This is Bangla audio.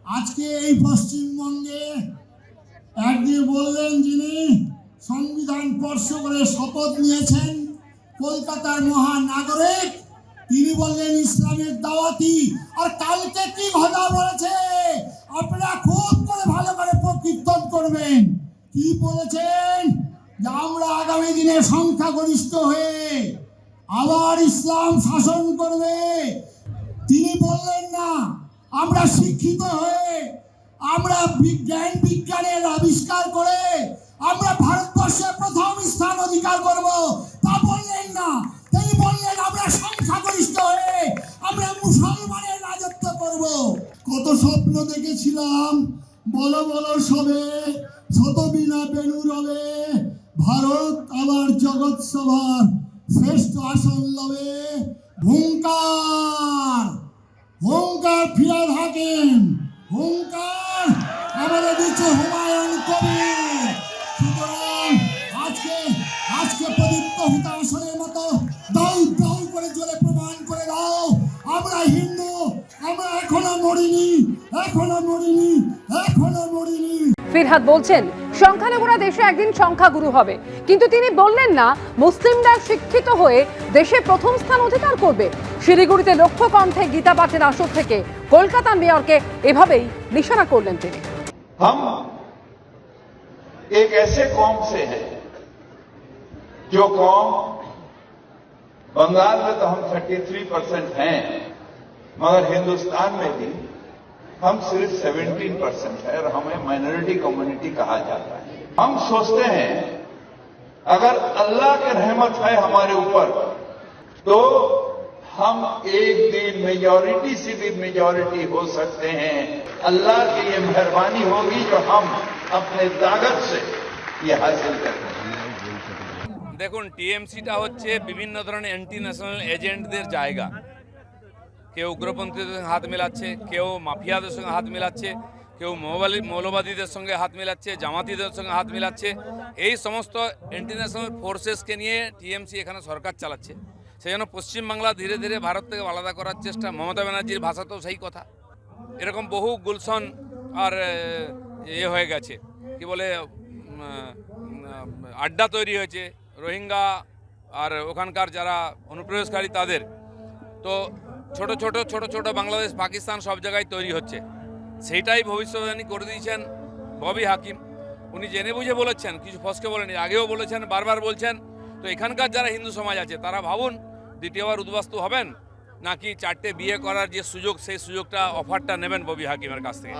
আজকে এই পশ্চিমবঙ্গে একদিন বললেন যিনি সংবিধান স্পর্শ করে শপথ নিয়েছেন কলকাতার মহানাগরিক, তিনি বললেন ইসলামের দাওয়াতি। আর কালকে কি কথা বলেছে আপনারা খুব করে ভালো করে কীর্তন করবেন। কি বলেছেন? যে আমরা আগামী দিনে সংখ্যাগরিষ্ঠ হয়ে আবার ইসলাম শাসন করবে। তিনি বললেন না আমরা শিক্ষিত হয়ে আমরা বিজ্ঞানের আবিষ্কার করে আমরা ভারতবর্ষে প্রথম স্থান অধিকার করব, তা বললেন না। তিনি বললেন আমরা সংখ্যাগরিষ্ঠ হয়ে আমরা মুসলমানের রাজত্ব করব। কত স্বপ্ন দেখেছিলাম, বলো বলো সবে শতবিনা বেনু রবে, ভারত আবার জগৎ সভার শ্রেষ্ঠ আসন লবে। হুঙ্কার হুঙ্কার ফিরাদ হাকিম, হুঙ্কার আমাদের দিচ্ছে হুমায়ুন কবির। সুতরাং আজকে পবিত্র হুতাশনের মতো দৌ দৌ করে জোরে প্রমাণ করে দাও আমরা হিন্দু, আমরা এখনো মরিনি, এখনো মরিনি, এখনো মরিনি। ফিরহাদ বলছেন সংখ্যালঘুরা দেশে একদিন সংখ্যাগুরু হবে, কিন্তু তিনি বললেন না মুসলিমরা শিক্ষিত হয়ে দেশে প্রথম স্থান অধিকার করবে। শিলিগুড়িতে লক্ষ্য কণ্ঠে গীতা পাঠের আসর থেকে কলকাতার মেয়রকে এভাবেই নিশানা করলেন তিনি। हम एक ऐसे कौम से हैं जो कौम बंगाल में तो हम 33% हैं, मगर हिंदुस्तान में भी हम सिर्फ 17% है और हमें माइनॉरिटी कम्युनिटी कहा जाता है। हम सोचते हैं अगर अल्लाह की रहमत है हमारे ऊपर तो हम एक दिन मेजॉरिटी से भी मेजॉरिटी हो सकते हैं। अल्लाह की ये मेहरबानी होगी जो हम अपने ताकत से ये हासिल करते हैं। দেখুন, টিএমসিটা হচ্ছে বিভিন্ন ধরনের অ্যান্টি ন্যাশনাল এজেন্টদের জায়গা। কেউ উগ্রপন্থীদের সঙ্গে হাত মেলাচ্ছে, কেউ মাফিয়াদের সঙ্গে হাত মেলাচ্ছে, কেউ মৌলবাদীদের সঙ্গে হাত মেলাচ্ছে, জামাতিদের সঙ্গে হাত মেলাচ্ছে। এই সমস্ত ইন্টারন্যাশনাল ফোর্সেসকে নিয়ে টিএমসি এখানে সরকার চালাচ্ছে। সেই জন্য পশ্চিমবাংলা ধীরে ধীরে ভারত থেকে আলাদা করার চেষ্টা। মমতা ব্যানার্জির ভাষাতেও সেই কথা। এরকম বহু গুলশন আর হয়ে গেছে, কি বলে আড্ডা তৈরি হয়েছে রোহিঙ্গা আর ওখানকার যারা অনুপ্রবেশকারী তাদের। তো ছোট ছোট বাংলাদেশ পাকিস্তান সব জায়গায় তৈরি হচ্ছে। সেইটাই ভবিষ্যৎবাণী করে দিয়েছেন ববি হাকিম। উনি জেনে বুঝে বলেছেন, কিছু ফসকে বলেনি, আগেও বলেছেন, বারবার বলছেন। তো এখানকার যারা হিন্দু সমাজ আছে তারা ভাবুন দ্বিতীয়বার উদ্বাস্তু হবেন নাকি চারটে বিয়ে করার যে সুযোগ সেই সুযোগটা অফারটা নেবেন ববি হাকিমের কাছ থেকে।